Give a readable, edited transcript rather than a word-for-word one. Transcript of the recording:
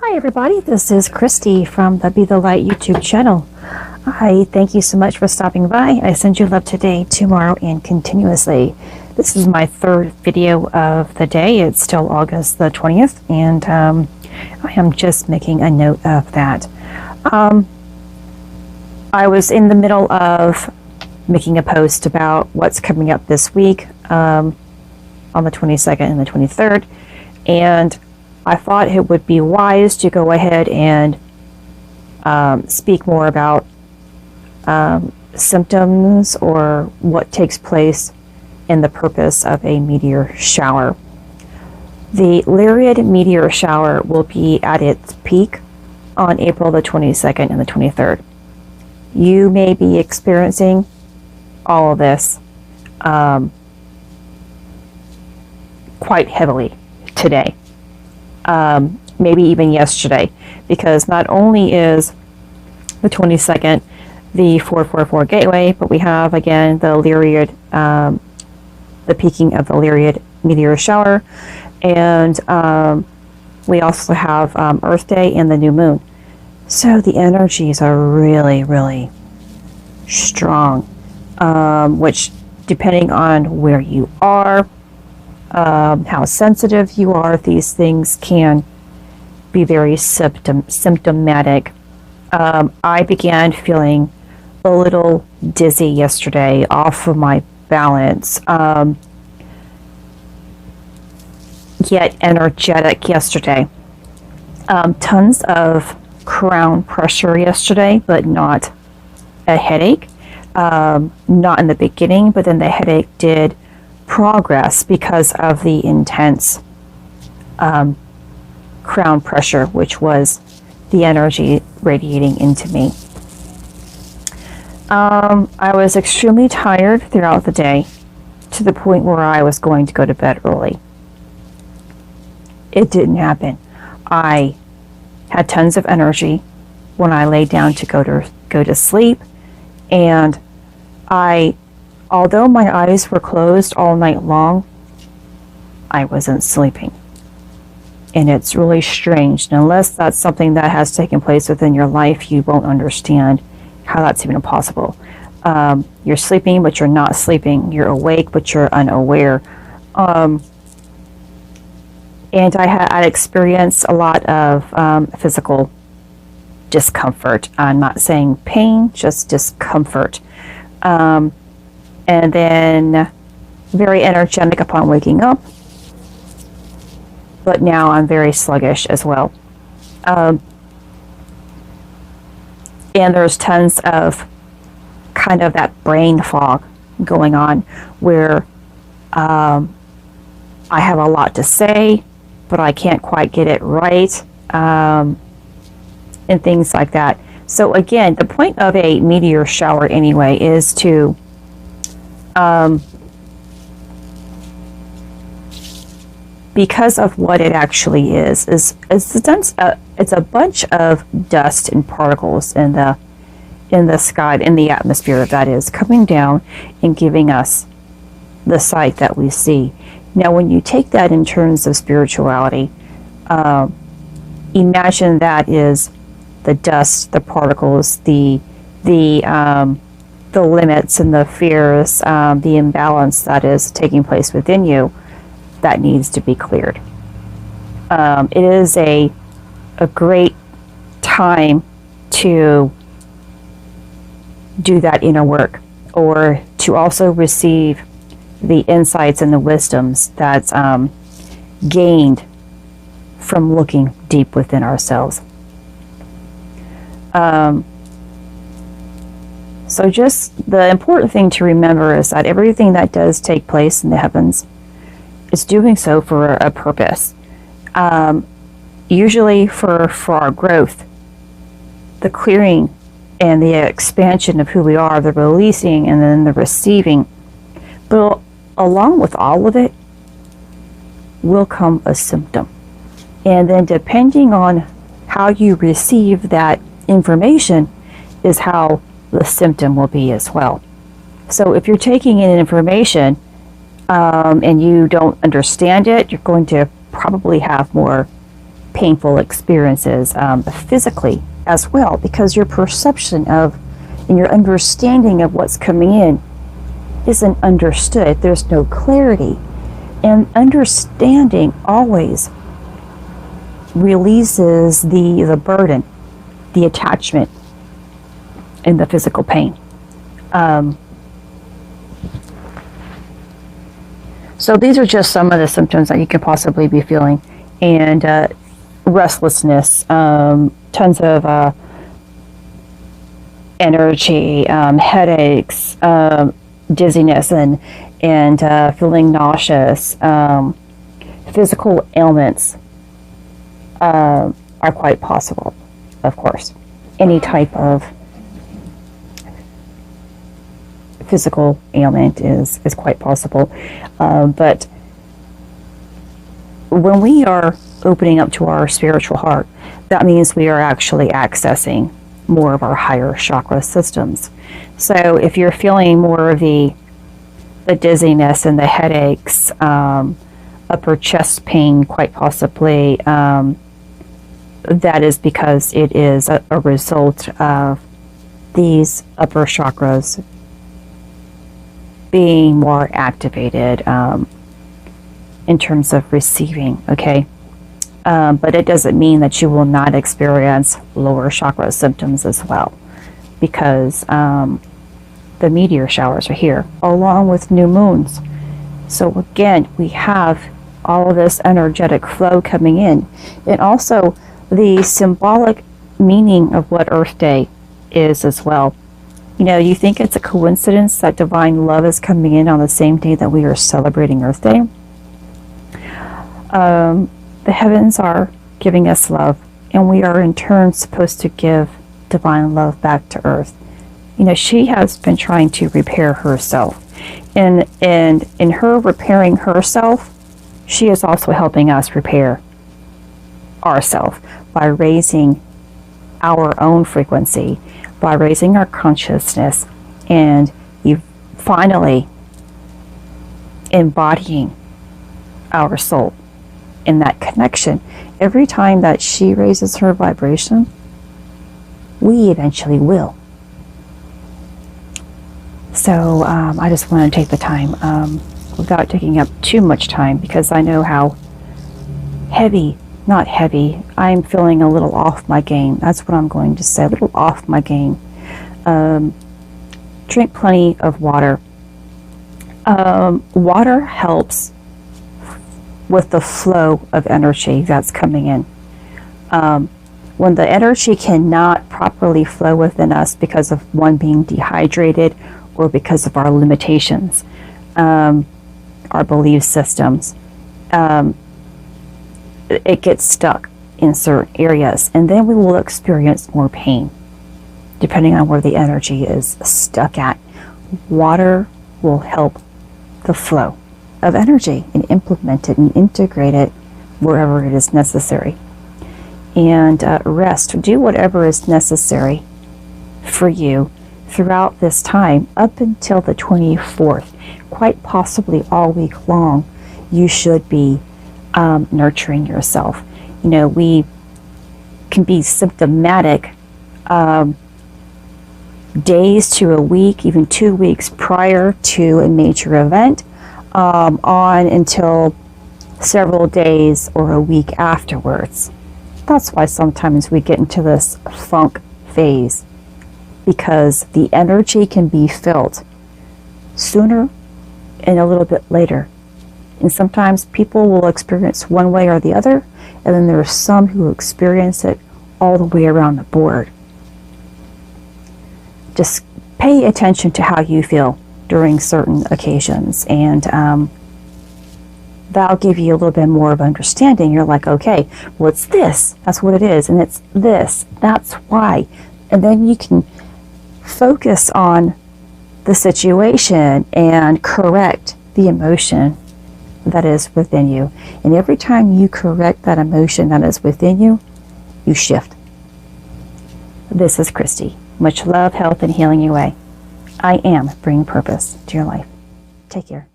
Hi everybody, this is Christy from the Be the Light YouTube channel. I thank you so much for stopping by. I send you love today, tomorrow, and continuously. This is my third video of the day. It's still August the 20th, and I am just making a note of that. I was in the middle of making a post about what's coming up this week on the 22nd and the 23rd, and I thought it would be wise to go ahead and speak more about symptoms or what takes place in the purpose of a meteor shower. The Lyrid meteor shower will be at its peak on April the 22nd and the 23rd. You may be experiencing all of this quite heavily today. Maybe even yesterday, because not only is the 22nd the 444 gateway, but we have again the Lyrid, the peaking of the Lyrid meteor shower, and we also have Earth Day and the new moon. So the energies are really strong, which, depending on where you are, how sensitive you are, these things can be very symptomatic. I began feeling a little dizzy yesterday, off of my balance, yet energetic yesterday. Tons of crown pressure yesterday, but not a headache. Not in the beginning, but then the headache did progress because of the intense crown pressure, which was the energy radiating into me. I was extremely tired throughout the day, to the point where I was going to go to bed early. It didn't happen. I had tons of energy when I laid down to go to sleep, and although my eyes were closed all night long, I wasn't sleeping. And it's really strange. And unless that's something that has taken place within your life, you won't understand how that's even possible. You're sleeping, but you're not sleeping. You're awake, but you're unaware. And I experienced a lot of physical discomfort. I'm not saying pain, just discomfort. And then very energetic upon waking up, but now I'm very sluggish as well. And there's tons of kind of that brain fog going on, where I have a lot to say, but I can't quite get it right, and things like that. So again, the point of a meteor shower anyway is to because of what it actually is it's a bunch of dust and particles in the sky, in the atmosphere, that is coming down and giving us the sight that we see. Now, when you take that in terms of spirituality, imagine that is the dust, the particles, the limits and the fears, the imbalance that is taking place within you, that needs to be cleared. It is a great time to do that inner work, or to also receive the insights and the wisdoms that's gained from looking deep within ourselves. So just the important thing to remember is that everything that does take place in the heavens is doing so for a purpose. Usually for our growth, the clearing and the expansion of who we are, the releasing and then the receiving. But along with all of it will come a symptom. And then depending on how you receive that information is how the symptom will be as well. So if you're taking in information and you don't understand it, you're going to probably have more painful experiences physically as well, because your perception of and your understanding of what's coming in isn't understood. There's no clarity. And understanding always releases the burden, the attachment, and the physical pain. So these are just some of the symptoms that you could possibly be feeling. And restlessness, tons of energy, headaches, dizziness, and feeling nauseous. Physical ailments are quite possible, of course. Any type of physical ailment is quite possible. But when we are opening up to our spiritual heart, that means we are actually accessing more of our higher chakra systems. So if you're feeling more of the dizziness and the headaches, upper chest pain, quite possibly, that is because it is a result of these upper chakras being more activated in terms of receiving, okay? But it doesn't mean that you will not experience lower chakra symptoms as well, because the meteor showers are here, along with new moons. So again, we have all of this energetic flow coming in, and also the symbolic meaning of what Earth Day is as well. You know, you think it's a coincidence that divine love is coming in on the same day that we are celebrating Earth Day? The heavens are giving us love, and we are in turn supposed to give divine love back to Earth. You know, she has been trying to repair herself, and in her repairing herself, she is also helping us repair ourselves by raising our own frequency, by raising our consciousness, and you finally embodying our soul in that connection. Every time that she raises her vibration, we eventually will. So I just want to take the time without taking up too much time, because I know how not heavy, I'm feeling a little off my game. That's what I'm going to say, a little off my game. Drink plenty of water. Water helps with the flow of energy that's coming in. When the energy cannot properly flow within us because of one being dehydrated or because of our limitations, our belief systems, it gets stuck in certain areas, and then we will experience more pain depending on where the energy is stuck at. Water will help the flow of energy and implement it and integrate it wherever it is necessary. And rest, do whatever is necessary for you throughout this time up until the 24th. Quite possibly all week long, you should be nurturing yourself. You know, we can be symptomatic days to a week, even 2 weeks prior to a major event, on until several days or a week afterwards. That's why sometimes we get into this funk phase, because the energy can be felt sooner and a little bit later. And sometimes people will experience one way or the other, and then there are some who experience it all the way around the board. Just pay attention to how you feel during certain occasions, and that'll give you a little bit more of understanding. You're like, okay, well, it's this, that's what it is, and it's this, that's why. And then you can focus on the situation and correct the emotion that is within you. And every time you correct that emotion that is within you, you shift. This is Christy. Much love, health, and healing your way. I am bringing purpose to your life. Take care.